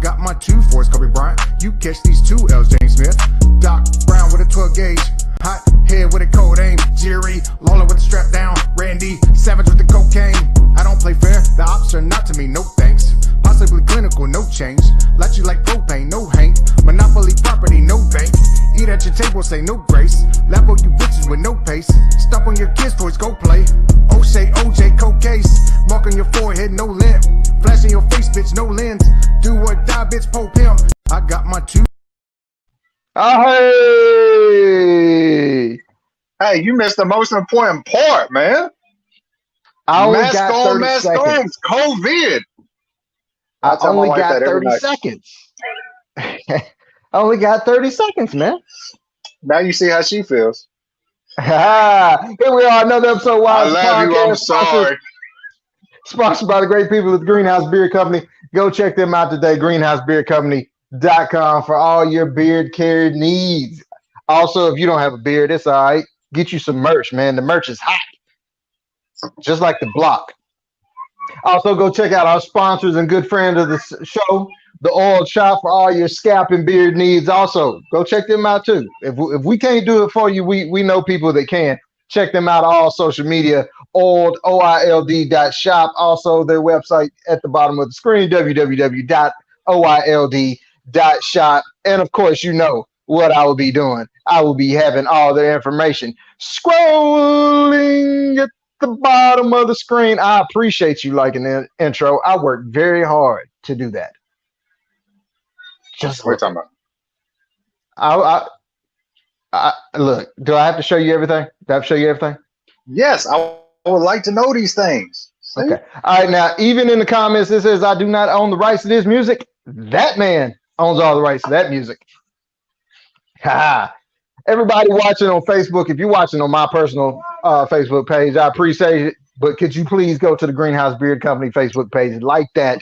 got my 2-4s, Kobe Bryant. You catch these 2 L's, James Smith. Doc Brown with a 12 gauge. Hot head with a cold aim. Jerry Lawler with the strap down. Randy Savage with the cocaine. I don't play fair, the ops are not to me, no thanks. Possibly clinical, no change. Let you like propane, no Hank. Monopoly property, no bank. Eat at your table, say no grace. Level you bitches with no pace. Stop on your kids' toys, go play. O'Shea, OJ, coke case. Mark on your forehead, no lint. Flash in your face, bitch, no lens. Do or die, bitch, Pope him. I got my 2. Oh, hey. Hey, you missed the most important part, man. I only Mask got on, 30 mask seconds. on, COVID. I tell my only wife got that every 30 night. seconds. I only got 30 seconds, man. Now you see how she feels. Here we are, another episode of I Wise love you. I'm Podcast, sorry. sponsored by the great people at the Greenhouse Beard Company. Go check them out today, greenhousebeardcompany.com, for all your beard care needs. Also, if you don't have a beard, it's all right. Get you some merch, man. The merch is hot, just like the block. Also, go check out our sponsors and good friend of the show, The Oil Shop, for all your scalp and beard needs. Also, go check them out too. If we can't do it for you, we know people that can. Check them out on all social media, oild.shop. Also, their website at the bottom of the screen, www.oild.shop. And of course, you know what I will be doing. I will be having all their information scrolling at the bottom of the screen. I appreciate you liking the intro. I worked very hard to do that. Just What are you talking about? Look, do I have to show you everything? Do I have to show you everything? Yes, I would like to know these things. See? Okay. All right. Now, even in the comments, it says, I do not own the rights to this music. That man owns all the rights to that music. Ha. Everybody watching on Facebook, if you're watching on my personal Facebook page, I appreciate it. But could you please go to the Greenhouse Beard Company Facebook page and like that?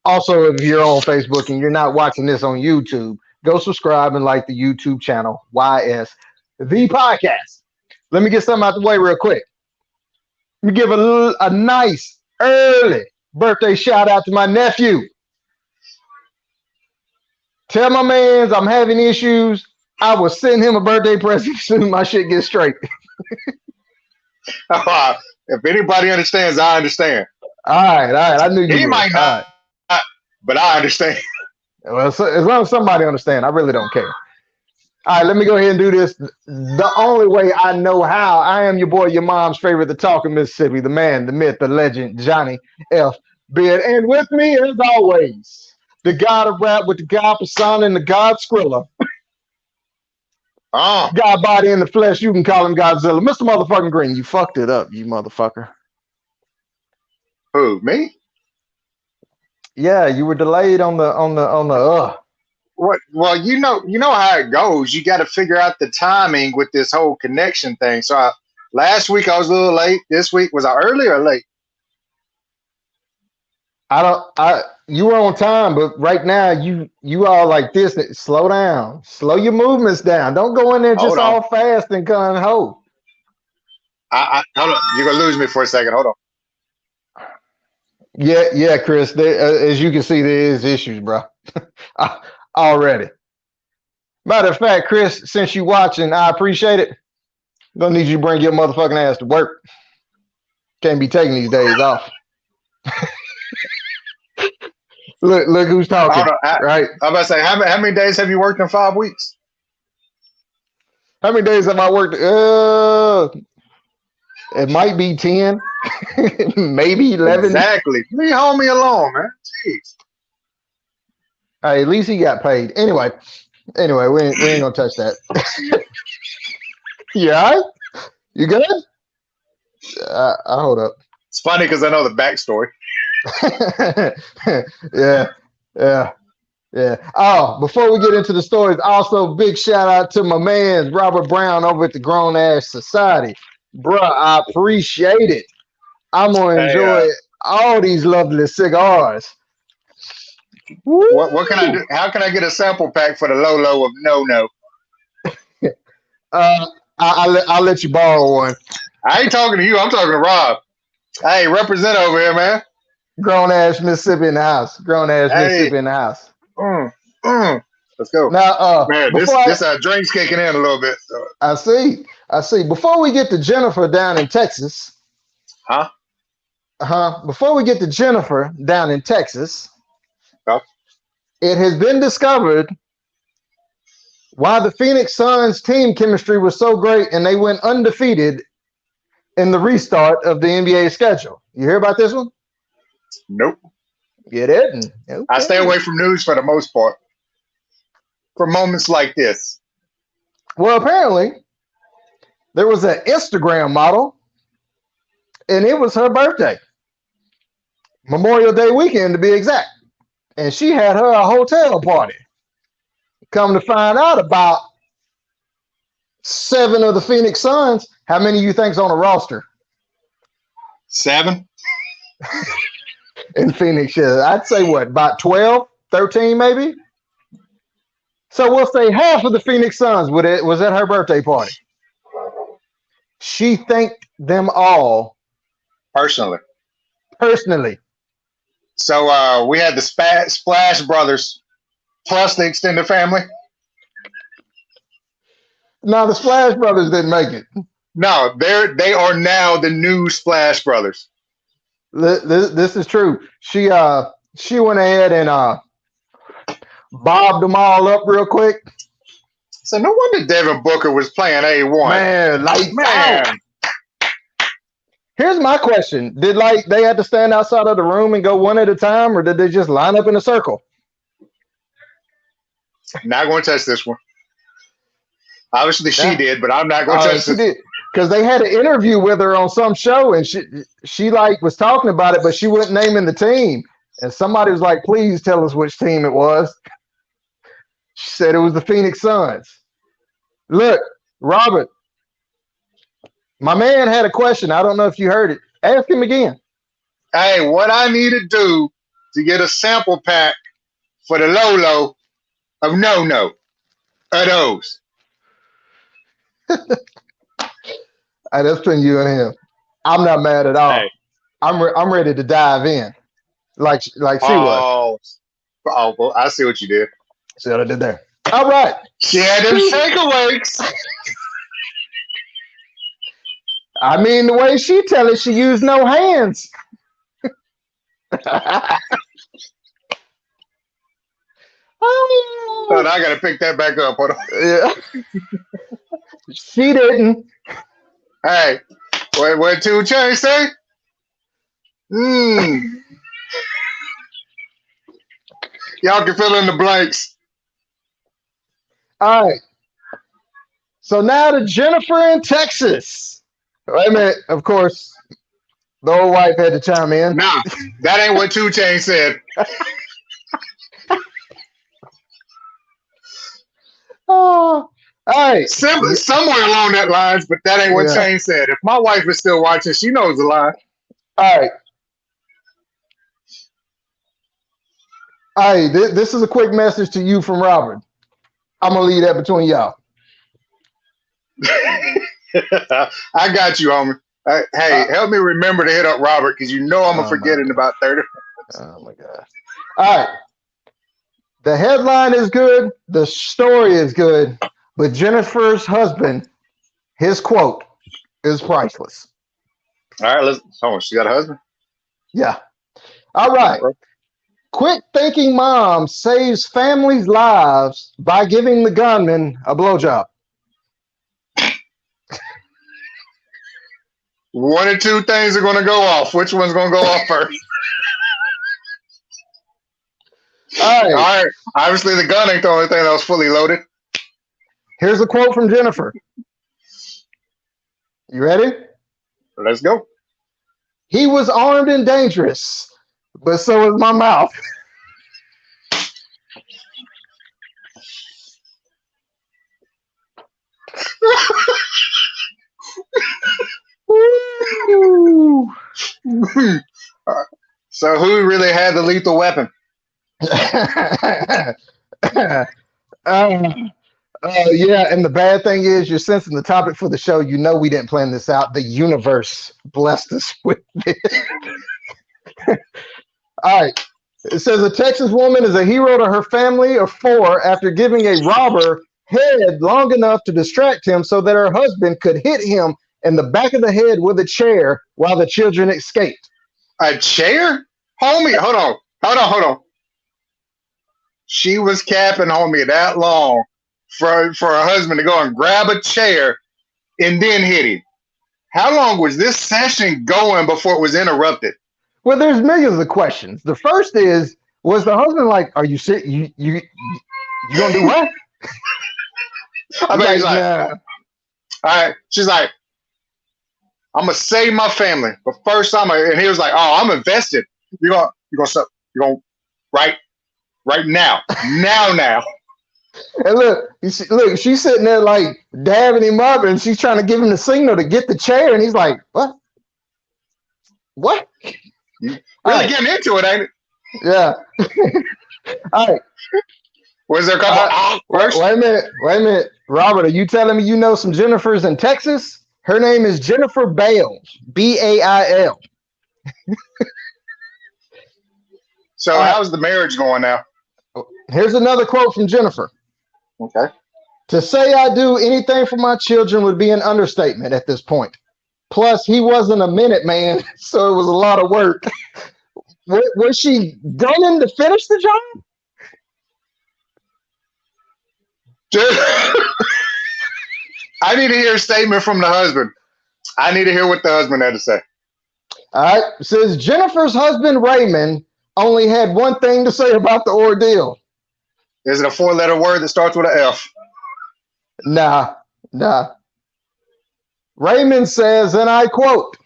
Also, if you're on Facebook and you're not watching this on YouTube, go subscribe and like the YouTube channel, YS The Podcast. Let me get something out the way real quick. Let me give a nice early birthday shout out to my nephew. Tell my mans I'm having issues. I will send him a birthday present as soon as my shit gets straight. If anybody understands, I understand. All right. I knew you He would. might not, but I understand. Well, so, as long as somebody understands, I really don't care. All right, let me go ahead and do this. The only way I know how. I am your boy, your mom's favorite, the talk of Mississippi, the man, the myth, the legend, Johnny F. Beard. And with me, as always, the god of rap with the god persona and the god Skrilla. God body in the flesh, you can call him Godzilla. Mr. Motherfucking Green, you fucked it up, you motherfucker. Who, me? Yeah, you were delayed on the What? Well, you know how it goes. You got to figure out the timing with this whole connection thing. So last week I was a little late. This week, was I early or late? You were on time, but right now you all like this. Slow down, slow your movements down. Don't go in there just all fast and gun ho. Hold on. You're gonna lose me for a second. Hold on. Yeah, Chris. As you can see, there is issues, bro. Already. Matter of fact, Chris, since you watching, I appreciate it. Gonna need you to bring your motherfucking ass to work. Can't be taking these days off. Look who's talking. Right? I'm about to say, how many days have you worked in 5 weeks? How many days have I worked? It might be 10, maybe 11. Exactly. Leave homie alone, man. Jeez. Hey, at least he got paid. Anyway, we ain't gonna touch that. You all right? You good? I hold up. It's funny because I know the backstory. Yeah. Oh, before we get into the stories, also big shout out to my man Robert Brown over at the Grown Ass Society. Bruh, I appreciate it. I'm gonna enjoy all these lovely cigars. What can I do? How can I get a sample pack for the Lolo of No? I'll let you borrow one. I ain't talking to you. I'm talking to Rob. Hey, represent over here, man. Grown ass Mississippi in the house. Grown ass Hey, Mississippi in the house. mm, let's go, Now, man. before This drink's kicking in a little bit. So. I see. Before we get to Jennifer down in Texas, Huh? before we get to Jennifer down in Texas, Oh, it has been discovered why the Phoenix Suns team chemistry was so great and they went undefeated in the restart of the NBA schedule. You hear about this one? nope. You didn't. I stay Okay. away from news for the most part. For moments like this, Well, apparently there was an Instagram model, and it was her birthday, Memorial Day weekend to be exact, and she had her a hotel party. Come to find out, about 7 of the Phoenix Suns. How many you think's on the roster 7. in Phoenix? Yeah, I'd say what, about 12, 13 maybe. So we'll say half of the Phoenix Suns was at her birthday party. She thanked them all Personally. personally. So we had the Splash Brothers plus the extended family. Now the Splash Brothers didn't make it. No, they are now the new Splash Brothers. This is true. She went ahead and bobbed them all up real quick. So no wonder Devin Booker was playing A1. Man, lights Man. out. Here's my question: did they had to stand outside of the room and go one at a time, or did they just line up in a circle? Not going to touch this one. Obviously she Yeah. did, but I'm not going to touch She this. did, because they had an interview with her on some show, and she was talking about it, but she wasn't naming the team. And somebody was like, "Please tell us which team it was." She said it was the Phoenix Suns. Look, Robert, my man had a question. I don't know if you heard it. Ask him again. Hey, what I need to do to get a sample pack for the Lolo of no of those. That's between you and him. I'm not mad at all. Hey. I'm ready to dive in, like she was. Well, I see what you did. See what I did there. All right. She had them takeaways. I mean, the way she tell it, she used no hands. But I got to pick that back up. Hold on. Yeah. She didn't. Hey, what 2 Chainz say? Y'all can fill in the blanks. All right. So now to Jennifer in Texas. Wait a minute. Of course, the old wife had to chime in. Nah, that ain't what 2 Chainz said. Oh, all right. Somewhere along that lines, but that ain't what Yeah. Chainz said. If my wife is still watching, she knows the line. All right. All right. This is a quick message to you from Robert. I'm going to leave that between y'all. I got you, homie. Hey, help me remember to hit up Robert because you know I'm going to forget in about 30 minutes. Oh, my God. All right. The headline is good. The story is good. But Jennifer's husband, his quote is priceless. All right, hold on. She got a husband? Yeah. All right. Quick thinking mom saves families' lives by giving the gunman a blowjob. One or two things are going to go off. Which one's going to go off first? All right. All right. Obviously, the gun ain't the only thing that was fully loaded. Here's a quote from Jennifer. You ready? Let's go. He was armed and dangerous, but so is my mouth. Woo. So who really had the lethal weapon? Yeah, and the bad thing is you're sensing the topic for the show. You know we didn't plan this out. The universe blessed us with this. All right. It says a Texas woman is a hero to her family of four after giving a robber head long enough to distract him so that her husband could hit him in the back of the head with a chair while the children escaped. A chair? Homie, hold on. She was capping homie that long for her husband to go and grab a chair and then hit him. How long was this session going before it was interrupted? Well, there's millions of questions. The first is, was the husband like, "Are you sick? You gonna do what?" I bet he's like, nah. all right. She's like, I'm gonna save my family, but first and he was like, oh, I'm invested. You're gonna right now. And look, she's sitting there like dabbing him up, and she's trying to give him the signal to get the chair, and he's like, "What? What?" Really getting into it, ain't it? Yeah. All right. Was there a couple wait a minute. Robert, are you telling me you know some Jennifers in Texas? Her name is Jennifer Bales, Bail. So how's the marriage going now? Here's another quote from Jennifer. Okay. To say I do anything for my children would be an understatement at this point. Plus, he wasn't a minute man, so it was a lot of work. Was she gunning to finish the job? I need to hear a statement from the husband. I need to hear what the husband had to say. All right. It says Jennifer's husband, Raymond, only had one thing to say about the ordeal. Is it a 4-letter word that starts with an F? Nah. Raymond says, and I quote,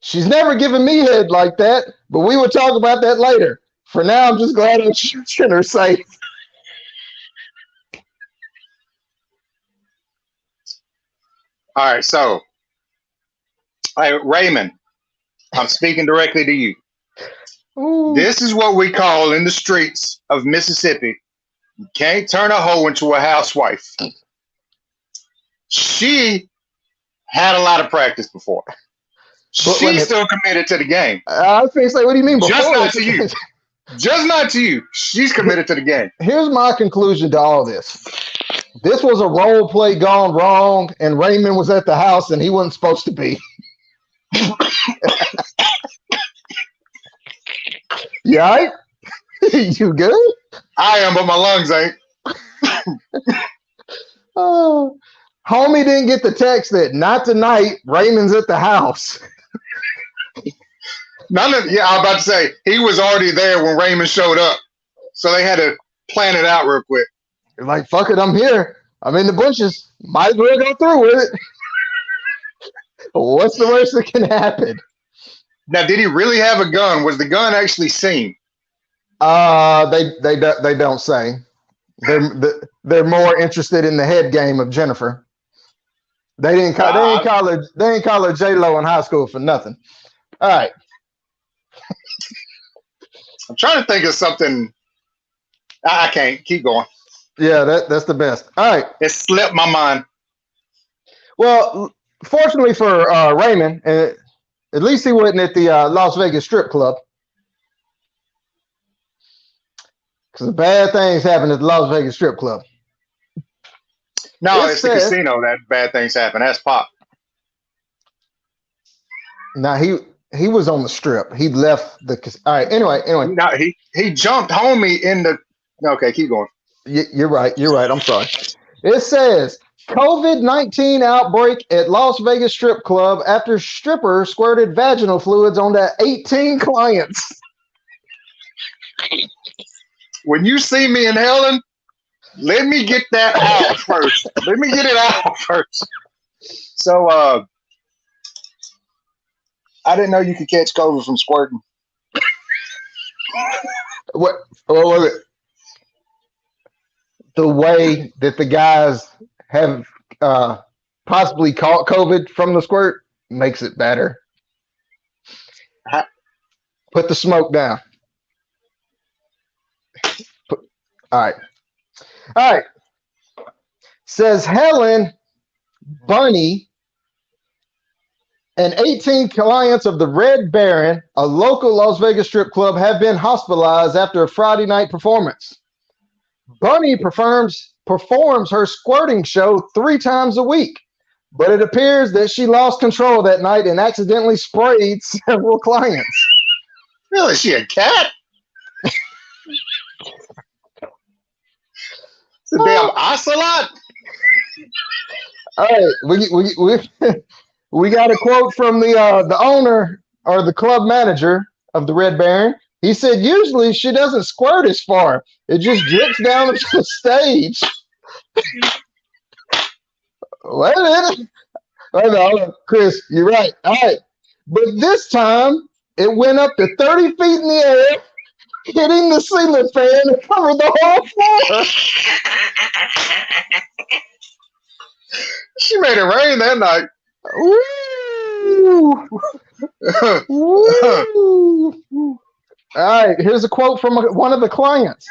"She's never given me head like that, but we will talk about that later. For now, I'm just glad I'm keeping her safe." All right, so, Raymond, I'm speaking directly to you. Ooh. This is what we call in the streets of Mississippi, you can't turn a hoe into a housewife. She had a lot of practice before. She's still committed to the game. I was going to say, what do you mean before? Just not to you. Just not to you. She's committed to the game. Here's my conclusion to all this. This was a role play gone wrong, and Raymond was at the house, and he wasn't supposed to be. You all right? You good? I am, but my lungs ain't. Oh, homie didn't get the text that not tonight. Raymond's at the house. I was about to say he was already there when Raymond showed up, so they had to plan it out real quick. You're like, fuck it, I'm here. I'm in the bushes. Might as well go through with it. What's the worst that can happen? Now, did he really have a gun? Was the gun actually seen? They don't say. They're more interested in the head game of Jennifer. They didn't call her J-Lo in high school for nothing. All right. I'm trying to think of something. I can't. Keep going. Yeah, that's the best. All right. It slipped my mind. Well, fortunately for Raymond, at least he wasn't at the Las Vegas strip club. Because bad things happen at the Las Vegas strip club. No, it's the casino that bad things happen. That's Pop. Now, he was on the strip. He left the casino. All right, anyway. No, he jumped homie in the... Okay, keep going. You're right. I'm sorry. It says, COVID-19 outbreak at Las Vegas strip club after stripper squirted vaginal fluids onto 18 clients. When you see me in Helen, let me get that out first. Let me get it out first. So, I didn't know you could catch COVID from squirting. What? The way that the guys have possibly caught COVID from the squirt makes it better. Put the smoke down. All right. Says Helen, Bunny, and 18 clients of the Red Baron, a local Las Vegas strip club, have been hospitalized after a Friday night performance. Bunny performs her squirting show 3 times a week, but it appears that she lost control that night and accidentally sprayed several clients. Really? Is she a cat? It's a damn ocelot? All right, we got a quote from the owner or the club manager of the Red Baron. He said, "Usually she doesn't squirt as far; it just drips down to the stage." Wait a minute, wait a minute, Chris, you're right. All right, but this time it went up to 30 feet in the air, hitting the ceiling fan and covered the whole floor. She made it rain that night. Woo! Woo! All right, here's a quote from one of the clients.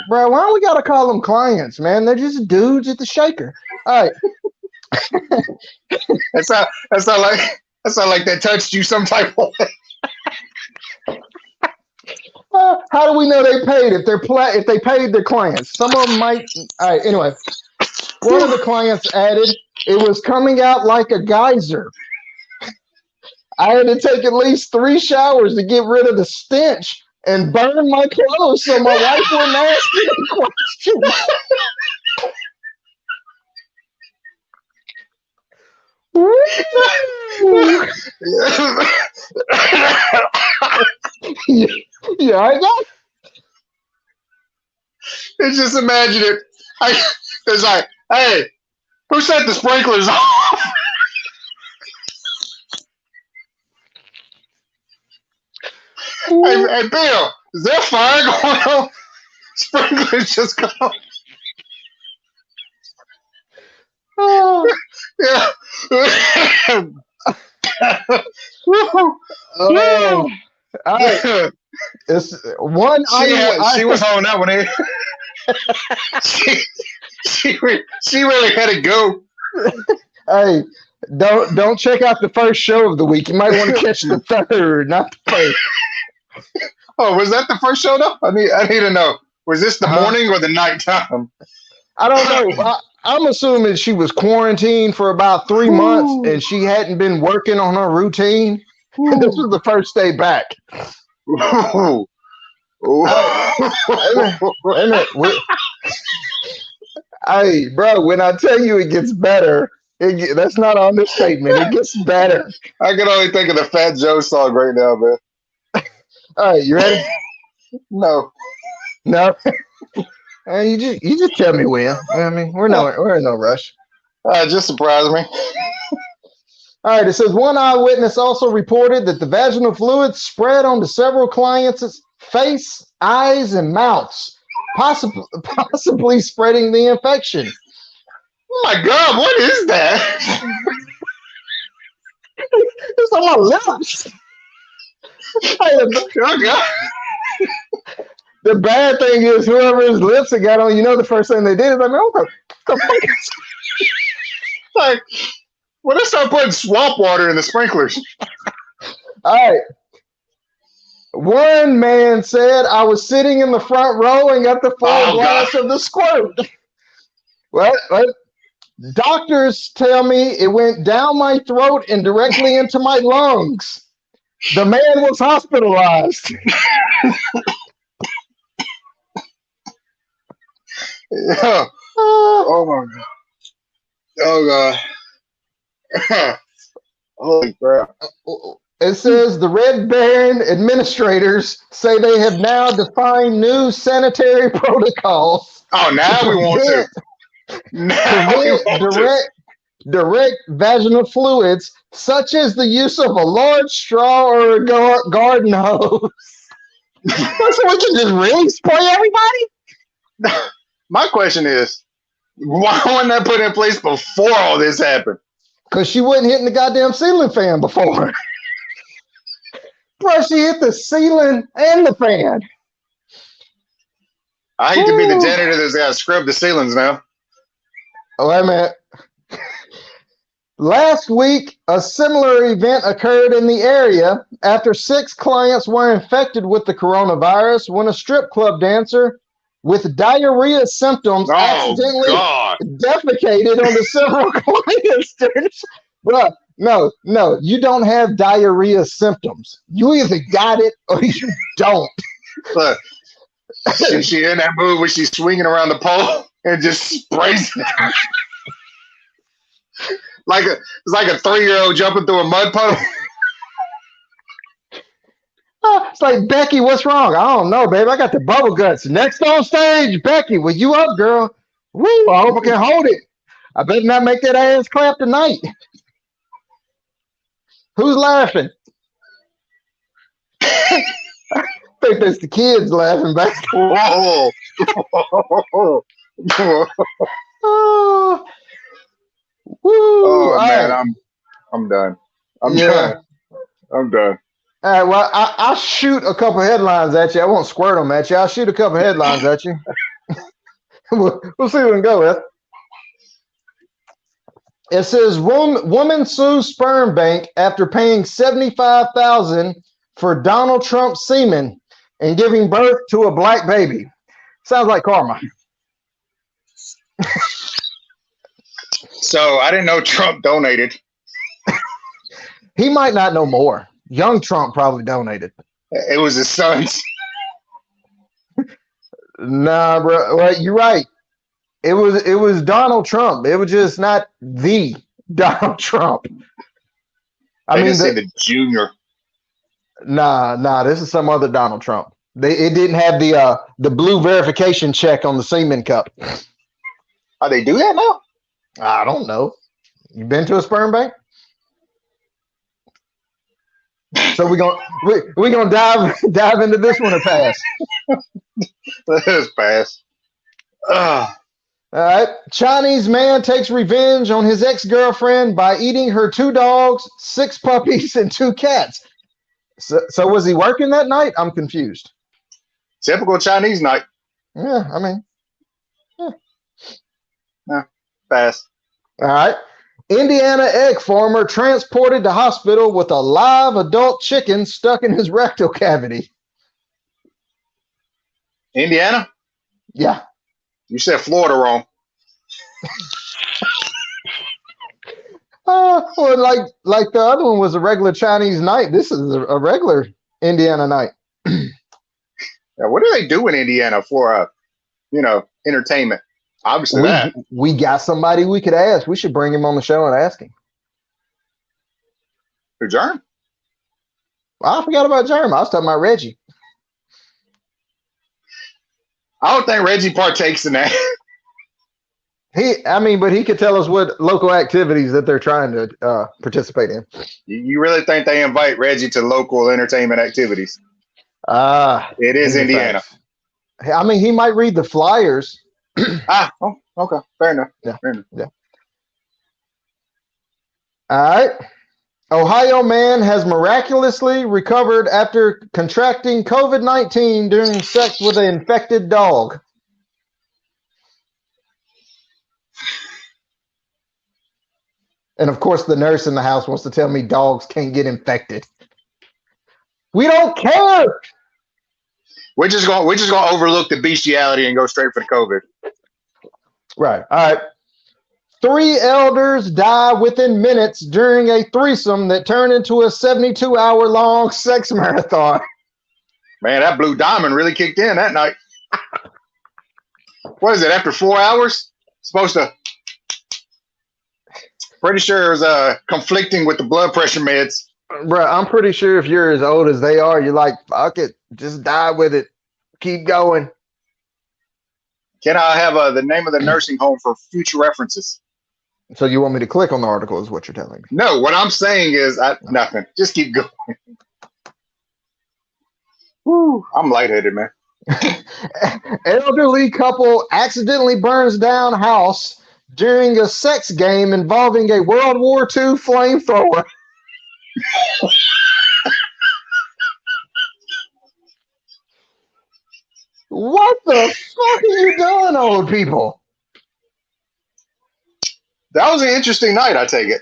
Bro, why don't we gotta call them clients, man? They're just dudes at the shaker. All right. That's not like that touched you some type of way. How do we know they paid if if they paid their clients? Some of them might. All right. Anyway, one of the clients added, "It was coming out like a geyser. I had to take at least 3 showers to get rid of the stench and burn my clothes so my wife wouldn't ask any questions." Yeah, I got. Just imagine it. It's like, hey, who set the sprinklers off? Hey, Bill, is there fire going on? Sprinklers just go. Oh, Yeah. oh. All right. It's one. She was holding that one in. she really had to go. Hey, don't check out the first show of the week. You might want to catch the third, not the first. Oh, was that the first show though? I need to know. Was this the morning or the nighttime? I don't know. I'm assuming she was quarantined for about 3 months and she hadn't been working on her routine. And this was the first day back. Ooh. Wait a minute. Hey, bro, when I tell you it gets better, that's not on this statement. It gets better. I can only think of the Fat Joe song right now, man. All right, you ready? No. No. You just tell me when. I mean, we're in no rush. Just surprise me. All right, it says one eyewitness also reported that the vaginal fluid spread onto several clients' face, eyes, and mouths, possibly spreading the infection. Oh my God, what is that? It's on my lips. Oh God. The bad thing is, whoever's lips it got on, the first thing they did is like, man, what the fuck is Like, when they start putting swamp water in the sprinklers. All right. One man said, "I was sitting in the front row and got the full blast of the squirt." What? Doctors tell me it went down my throat and directly into my lungs. The man was hospitalized. Yeah. Oh my God. Oh God. Holy crap. It says the Red Baron administrators say they have now defined new sanitary protocols. Oh, now we want to. Now we want direct vaginal fluids, such as the use of a large straw or a garden hose. So we can just really spray everybody? My question is, why wasn't that put in place before all this happened? Because she wasn't hitting the goddamn ceiling fan before. Plus, she hit the ceiling and the fan. I hate to be the janitor that's got to scrub the ceilings now. Oh, wait a minute. Last week, a similar event occurred in the area after 6 clients were infected with the coronavirus when a strip club dancer with diarrhea symptoms Oh accidentally God! defecated onto several clients. Bruh, no, you don't have diarrhea symptoms. You either got it or you don't. Look, she in that mood when she's swinging around the pole and just sprays it. It's like a 3-year-old jumping through a mud puddle. It's like, Becky, what's wrong? I don't know, babe. I got the bubble guts. Next on stage, Becky, well, you up, girl? Woo, I hope I can hold it. I better not make that ass clap tonight. Who's laughing? I think that's the kids laughing back. Whoa! Oh, woo. Oh All man, right. I'm done. I'm Yeah. done. I'm done. All right, well, I'll shoot a couple headlines at you. I won't squirt them at you. I'll shoot a couple headlines at you. we'll see where we can go with. It says woman sues sperm bank after paying $75,000 for Donald Trump semen and giving birth to a black baby. Sounds like karma. So I didn't know Trump donated. He might not know more. Young Trump probably donated. It was his son's. Nah, bro. Well, you're right. It was Donald Trump. It was just not the Donald Trump. I They mean, didn't say the junior. nah. This is some other Donald Trump. It didn't have the blue verification check on the semen cup. Oh, they do that now? I don't know. You been to a sperm bank? So we're gonna dive into this one or pass. Let's pass. Ugh. All right. Chinese man takes revenge on his ex-girlfriend by eating her 2 dogs, 6 puppies, and 2 cats. So was he working that night? I'm confused. Typical Chinese night. Yeah, I mean, Pass. all right. Indiana egg farmer transported to hospital with a live adult chicken stuck in his rectal cavity. Indiana? Yeah. You said Florida wrong. Well, like the other one was a regular Chinese night. This is a regular Indiana night. Yeah, what do they do in Indiana for entertainment? Obviously that. We got somebody we could ask. We should bring him on the show and ask him. Who, Jerm? I forgot about Jeremy. I was talking about Reggie. I don't think Reggie partakes in that. But he could tell us what local activities that they're trying to participate in. You really think they invite Reggie to local entertainment activities? It is Indiana. I mean, he might read the flyers. Oh, okay. Fair enough. Yeah. Fair enough. Yeah. All right. Ohio man has miraculously recovered after contracting COVID-19 during sex with an infected dog. And of course, the nurse in the house wants to tell me dogs can't get infected. We don't care. We're just gonna overlook the bestiality and go straight for the COVID. Right. All right. 3 elders die within minutes during a threesome that turned into a 72-hour-long sex marathon. Man, that blue diamond really kicked in that night. What is it? After 4 hours? Supposed to. Pretty sure it was conflicting with the blood pressure meds. Bro, I'm pretty sure if you're as old as they are, you're like, fuck it, just die with it. Keep going. Can I have the name of the nursing home for future references? So you want me to click on the article is what you're telling me. No, what I'm saying is nothing. Just keep going. Woo, I'm lightheaded, man. Elderly couple accidentally burns down house during a sex game involving a World War II flamethrower. What the fuck are you doing, old people? That was an interesting night, I take it.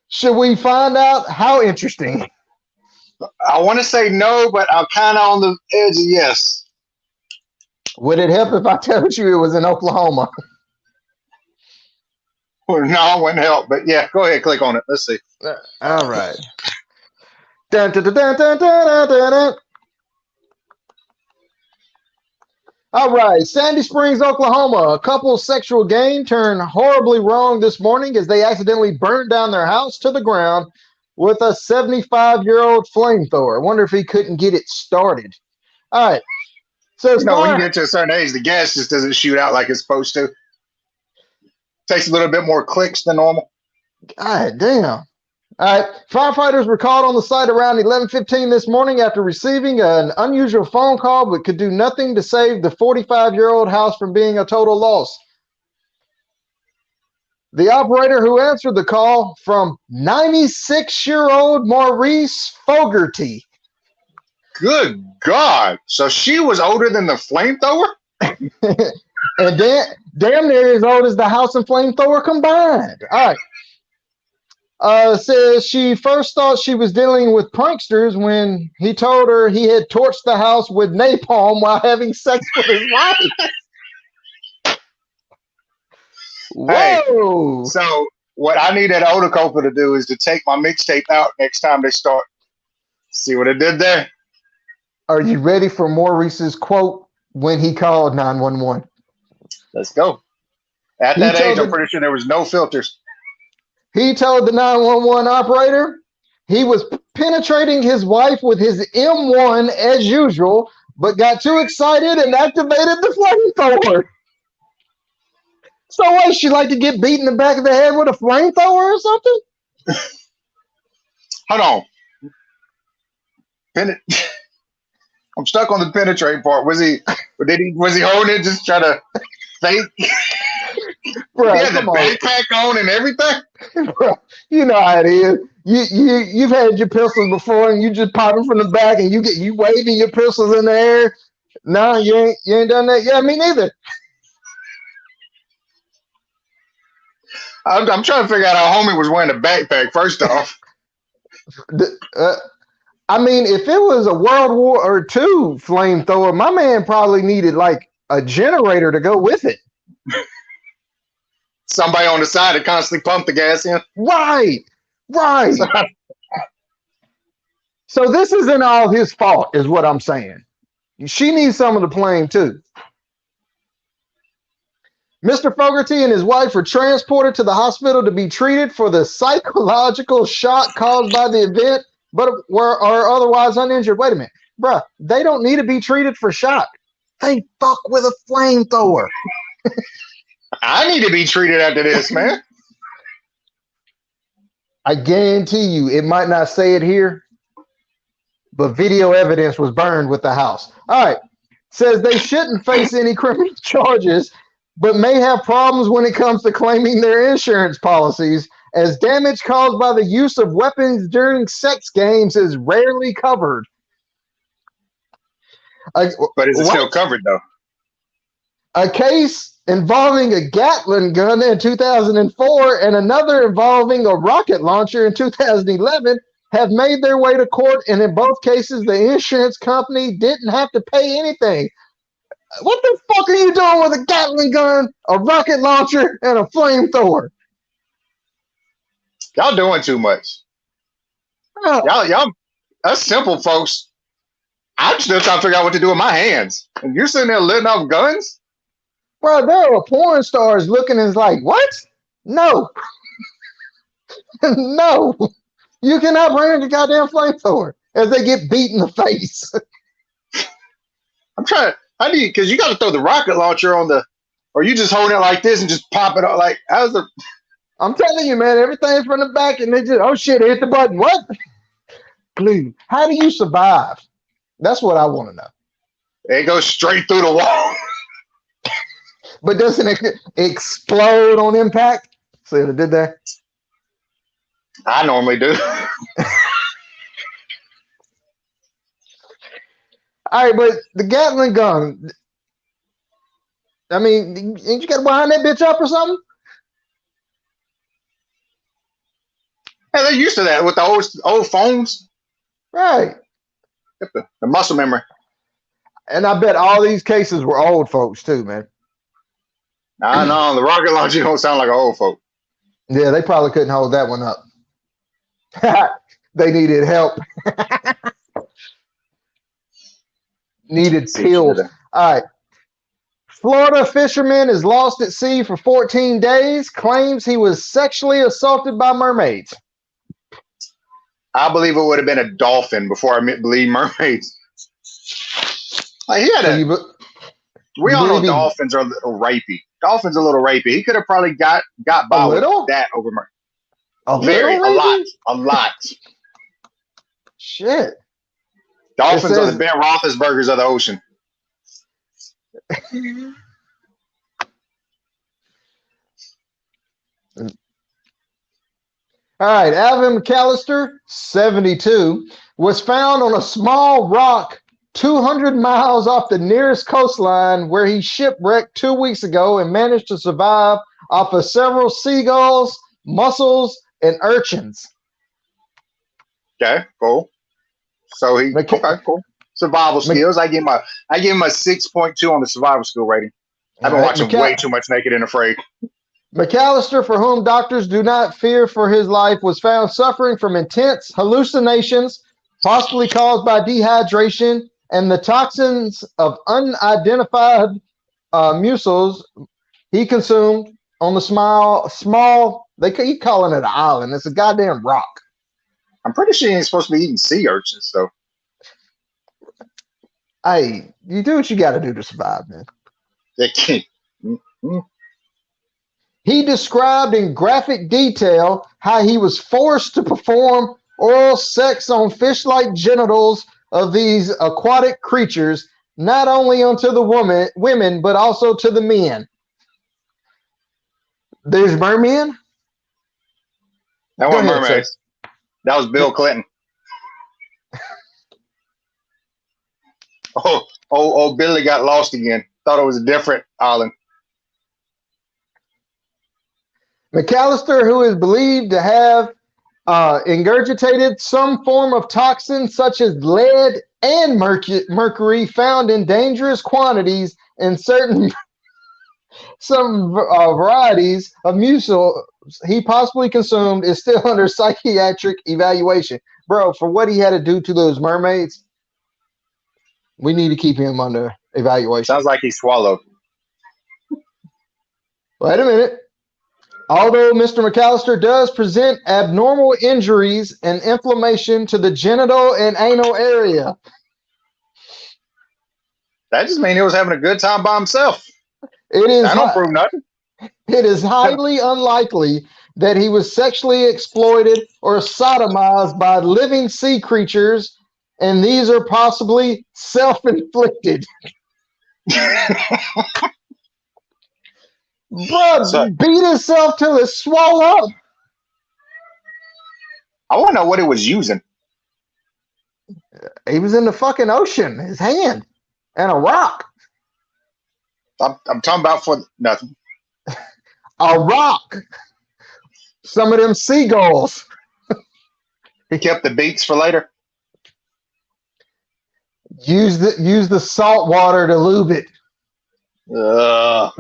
Should we find out how interesting? I want to say no, but I'm kind of on the edge of yes. Would it help if I told you it was in Oklahoma? No, it wouldn't help. But yeah, go ahead, click on it. Let's see. All right. Dun, dun, dun, dun, dun, dun, dun, dun. All right, Sandy Springs, Oklahoma. A couple's sexual game turned horribly wrong this morning as they accidentally burned down their house to the ground with a 75-year-old flamethrower. I wonder if he couldn't get it started. All right. So as When you far, get to a certain age, the gas just doesn't shoot out like it's supposed to. Takes a little bit more clicks than normal. God damn. All right. Firefighters were called on the site around 11:15 this morning after receiving an unusual phone call, but could do nothing to save the 45-year-old house from being a total loss. The operator who answered the call from 96-year-old Maurice Fogarty. Good God. So she was older than the flamethrower? And damn near as old as the house and flamethrower combined. All right. Says she first thought she was dealing with pranksters when he told her he had torched the house with napalm while having sex with his wife. Whoa! So what I need that Otocopa to do is to take my mixtape out next time they start. See what it did there? Are you ready for Maurice's quote when he called 911? Let's go. At He that told age, I'm the- pretty sure there was no filters. He told the 911 operator he was penetrating his wife with his M1 as usual, but got too excited and activated the flamethrower. So what, she like to get beat in the back of the head with a flamethrower or something? Hold on. I'm stuck on the penetrate part. Was he holding it just trying to fake? Bro, He had the come on. backpack on and everything. Bro, you know how it is. You've had your pistols before and you just pop them from the back and you waving your pistols in the air. No, you ain't done that. Yeah, me neither. I'm trying to figure out how homie was wearing a backpack. First off, I mean, if it was a World War II flamethrower, my man probably needed like a generator to go with it. somebody on the side to constantly pump the gas in. Right. So this isn't all his fault, is what I'm saying. She needs some of the blame too. Mr. Fogarty and his wife were transported to the hospital to be treated for the psychological shock caused by the event, but are otherwise uninjured. Wait a minute, bruh. They don't need to be treated for shock. They fuck with a flamethrower. I need to be treated after this, man. I guarantee you, it might not say it here, but video evidence was burned with the house. All right. Says they shouldn't face any criminal charges, but may have problems when it comes to claiming their insurance policies, as damage caused by the use of weapons during sex games is rarely covered. But is it still covered though? A case involving a Gatling gun in 2004 and another involving a rocket launcher in 2011 have made their way to court, and in both cases, the insurance company didn't have to pay anything. What the fuck are you doing with a Gatling gun, a rocket launcher, and a flamethrower? Y'all doing too much. Oh, Y'all, us simple folks. I'm still trying to figure out what to do with my hands. And you're sitting there letting off guns? bro, there are porn stars looking and it's like, what? No. No. You cannot bring a goddamn flamethrower as they get beat in the face. I'm trying. How do you? Because you got to throw the rocket launcher on the, or you just hold it like this and just pop it out. Like how's the? I'm telling you, man, everything's from the back and they just, oh shit, hit the button. What? Glue. How do you survive? That's what I want to know. It goes straight through the wall. But doesn't it explode on impact? See what it did there? I normally do. All right, but the Gatling gun, I mean, ain't you got to wind that bitch up or something? Hey, they're used to that with the old phones. Right. The muscle memory. And I bet all these cases were old folks too, man. Nah, no, the rocket launcher don't sound like an old folk. Yeah, they probably couldn't hold that one up. They needed help. Needed pills. All right. Florida fisherman is lost at sea for 14 days, claims he was sexually assaulted by mermaids. I believe it would have been a dolphin before I believe mermaids. Like he had So we all know believe he- dolphins are a little rapey. Dolphins are a little rapey. He could have probably got by with little? that over mermaid. a Very, little, a lot. Shit. Dolphins It are says- the Ben Roethlisbergers of the ocean. All right, Alvin McAllister, 72, was found on a small rock 200 miles off the nearest coastline where he shipwrecked 2 weeks ago and managed to survive off of several seagulls, mussels, and urchins. Okay, cool. So he okay, cool. Survival skills. I give him a 6.2 on the survival skill rating. I've been All right, watching way too much Naked and Afraid. McAllister, for whom doctors do not fear for his life, was found suffering from intense hallucinations, possibly caused by dehydration and the toxins of unidentified mussels he consumed on the small. They keep calling it an island. It's a goddamn rock. I'm pretty sure he ain't supposed to be eating sea urchins, though. Hey, you do what you got to do to survive, man. They can't. Mm-hmm. He described in graphic detail how he was forced to perform oral sex on fish-like genitals of these aquatic creatures, not only unto the women, but also to the men. There's mermen? That Go wasn't ahead, mermaids. That was Bill Clinton. Oh, Billy got lost again. Thought it was a different island. McAllister, who is believed to have ingurgitated some form of toxin such as lead and mercury found in dangerous quantities in some varieties of mussels he possibly consumed, is still under psychiatric evaluation. Bro, for what he had to do to those mermaids, we need to keep him under evaluation. Sounds like he swallowed. Wait a minute. Although Mr. McAllister does present abnormal injuries and inflammation to the genital and anal area. That just means he was having a good time by himself. That don't prove nothing. It is highly unlikely that he was sexually exploited or sodomized by living sea creatures, and these are possibly self-inflicted. Bro, beat himself till it's swole up. I want to know what it was using. He was in the fucking ocean, his hand, and a rock. I'm talking about for nothing. A rock. Some of them seagulls. He kept the beats for later. Use the salt water to lube it. Ugh.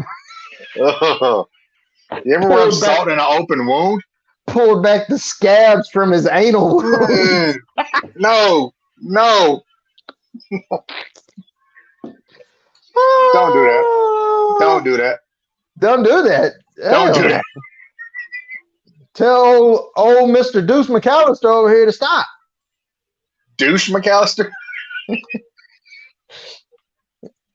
You ever rub salt in an open wound? Pulled back the scabs from his anal wound. No. Don't do that. Don't do that. Don't do that. Don't do that. Tell old Mr. Deuce McAllister over here to stop. Douche McAllister?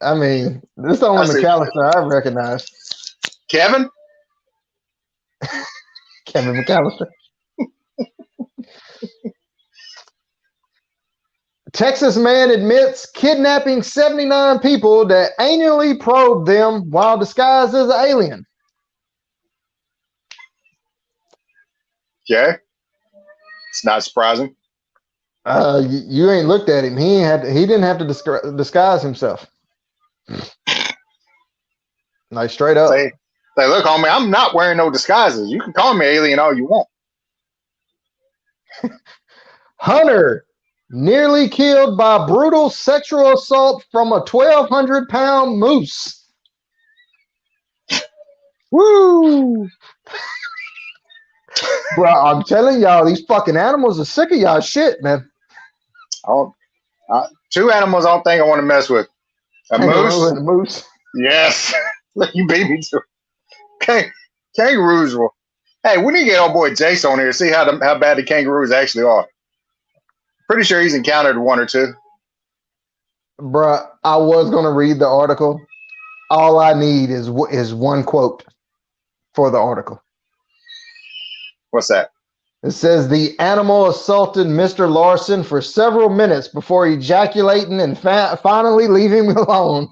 I mean, this is the only McAllister I recognize. Kevin? Kevin McAllister. Texas man admits kidnapping 79 people that annually probed them while disguised as an alien. Okay. It's not surprising. You ain't looked at him. He didn't have to disguise himself. Like straight up. Say, look, homie, I'm not wearing no disguises. You can call me alien all you want. Hunter nearly killed by brutal sexual assault from a 1,200-pound moose. Woo! Bro, I'm telling y'all, these fucking animals are sick of y'all shit, man. Two animals I don't think I want to mess with. A Kangaroo moose. and a moose. Yes. You beat me to it. Kangaroos will. Hey, we need to get our boy Jace on here to see how bad the kangaroos actually are. Pretty sure he's encountered one or two. Bruh, I was gonna read the article. All I need is one quote for the article. What's that? It says the animal assaulted Mr. Larson for several minutes before ejaculating and finally leaving him alone.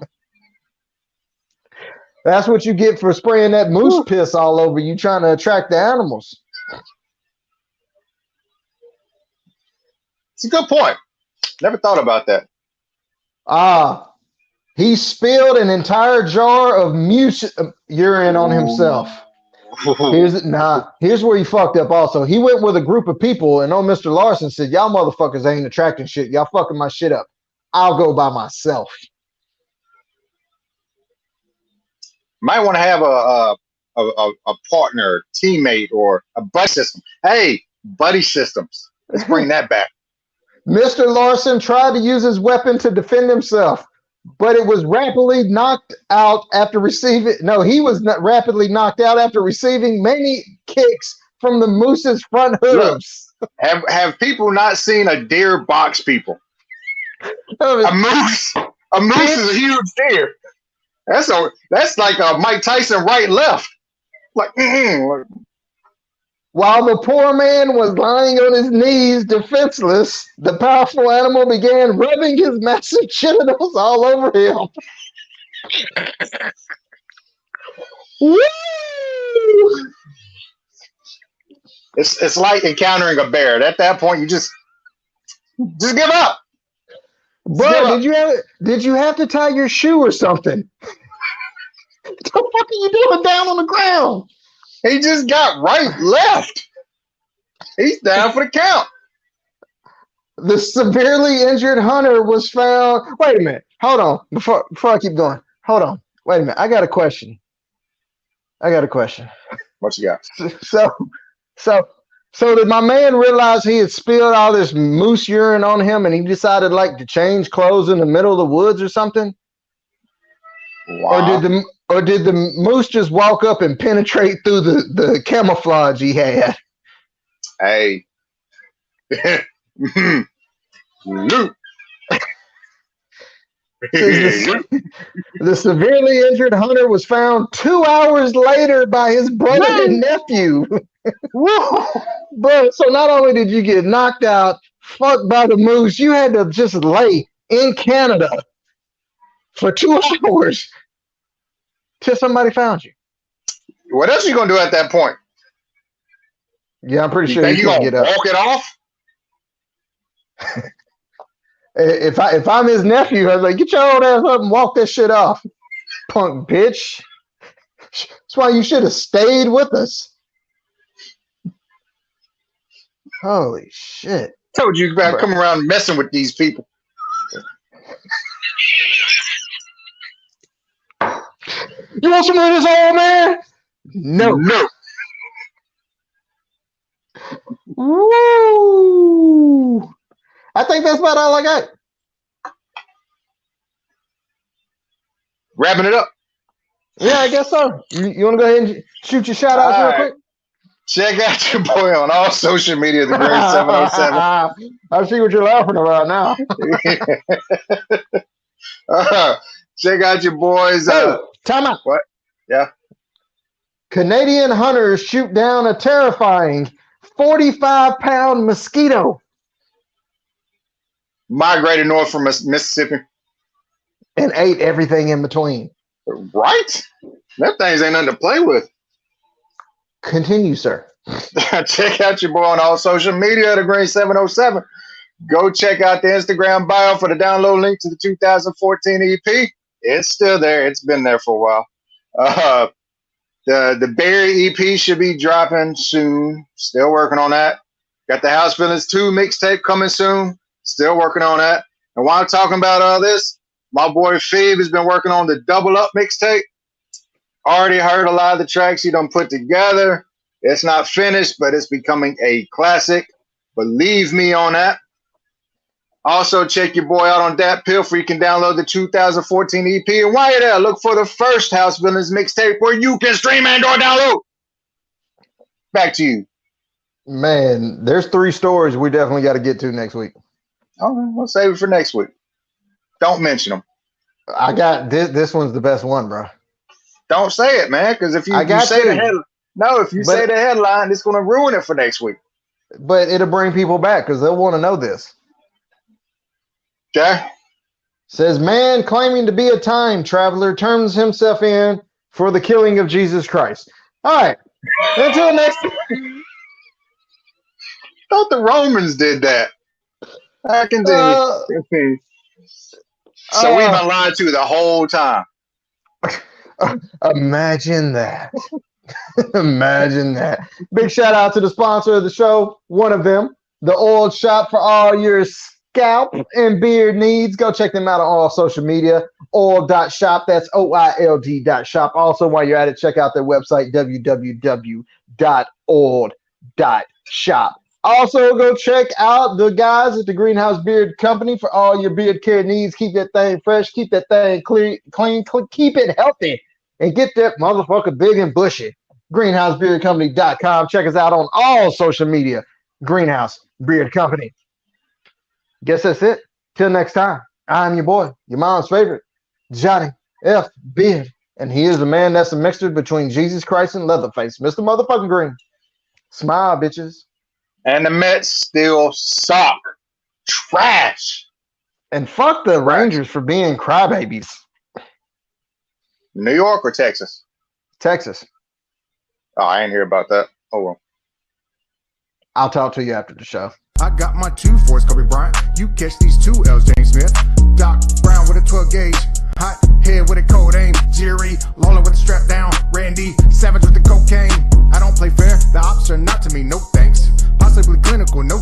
That's what you get for spraying that moose piss all over you, trying to attract the animals. It's a good point. Never thought about that. He spilled an entire jar of moose urine on himself. Here's where he fucked up also. He went with a group of people, and old Mr. Larson said, y'all motherfuckers ain't attracting shit. Y'all fucking my shit up. I'll go by myself. Might want to have a partner, teammate, or a buddy system. Hey, buddy systems. Let's bring that back. Mr. Larson tried to use his weapon to defend himself, but it was rapidly knocked out after receiving. No, he was not rapidly knocked out after receiving many kicks from the moose's front hooves. Look, have people not seen a deer box people? A moose is a huge deer. That's like a Mike Tyson right left. Like, While the poor man was lying on his knees, defenseless, the powerful animal began rubbing his massive genitals all over him. Woo! It's like encountering a bear. At that point, you just give up. Bro, did you have to tie your shoe or something? What the fuck are you doing down on the ground? He just got left. He's down for the count. The severely injured hunter was found. Wait a minute. Hold on. Before I keep going. Hold on. Wait a minute. I got a question. What you got? So did my man realize he had spilled all this moose urine on him and he decided to change clothes in the middle of the woods or something? Wow. Or did the moose just walk up and penetrate through the camouflage he had? Hey. Luke. The severely injured hunter was found 2 hours later by his brother and nephew. Bro, so not only did you get knocked out, fucked by the moose, you had to just lay in Canada for 2 hours till somebody found you. What else are you gonna do at that point? Yeah, I'm pretty sure you you gonna can get up. walk it off? If I'm his nephew, I was like, get your old ass up and walk that shit off, punk bitch. That's why you should have stayed with us. Holy shit. Told you about coming around messing with these people. You want some of this old man? No. Woo! I think that's about all I got. Wrapping it up. Yeah, I guess so. You want to go ahead and shoot your shout outs real quick? Check out your boy on all social media, The Great 707. I see what you're laughing about now. Check out your boys. Time out. What? Yeah. Canadian hunters shoot down a terrifying 45-pound mosquito. Migrated north from Mississippi. And ate everything in between. Right? That things ain't nothing to play with. Continue, sir. Check out your boy on all social media, The Great 707. Go check out the Instagram bio for the download link to the 2014 EP. It's still there. It's been there for a while. The Barry EP should be dropping soon. Still working on that. Got the House Feelings 2 mixtape coming soon. Still working on that. And while I'm talking about all this, my boy Phoebe has been working on the Double Up mixtape. Already heard a lot of the tracks he done put together. It's not finished, but it's becoming a classic. Believe me on that. Also, check your boy out on Dat Piff where you can download the 2014 EP. And while you're there, look for the first House Villains mixtape where you can stream and or download. Back to you. Man, there's 3 stories we definitely got to get to next week. Oh, we'll save it for next week. Don't mention them. I got this. This one's the best one, bro. Don't say it, man, because if you say the headline, it's going to ruin it for next week. But it'll bring people back because they'll want to know this. Okay. Says, man claiming to be a time traveler turns himself in for the killing of Jesus Christ. All right. Until next. Thought the Romans did that. I continue. So we've been lied to the whole time. Imagine that. Imagine that. Big shout out to the sponsor of the show, one of them, the Oil Shop, for all your scalp and beard needs. Go check them out on all social media. Oil.shop. That's OILD.shop. Also, while you're at it, check out their website, www.oil.shop. Also, go check out the guys at the Greenhouse Beard Company for all your beard care needs. Keep that thing fresh. Keep that thing clean. Keep it healthy. And get that motherfucker big and bushy. GreenhouseBeardCompany.com. Check us out on all social media. Greenhouse Beard Company. Guess that's it. Till next time, I'm your boy, your mom's favorite, Johnny F. Beard. And he is the man that's a mixture between Jesus Christ and Leatherface. Mr. Motherfucking Green. Smile, bitches. And the Mets still suck. Trash. And fuck the Rangers for being crybabies. New York or Texas? Texas. Oh, I ain't hear about that. Oh, well. I'll talk to you after the show. I got my 2 4s, Kobe Bryant. You catch these 2 L's, James Smith. Doc Brown with a 12 gauge. Hot head with a cold aim. Jerry Lawler with a strap down.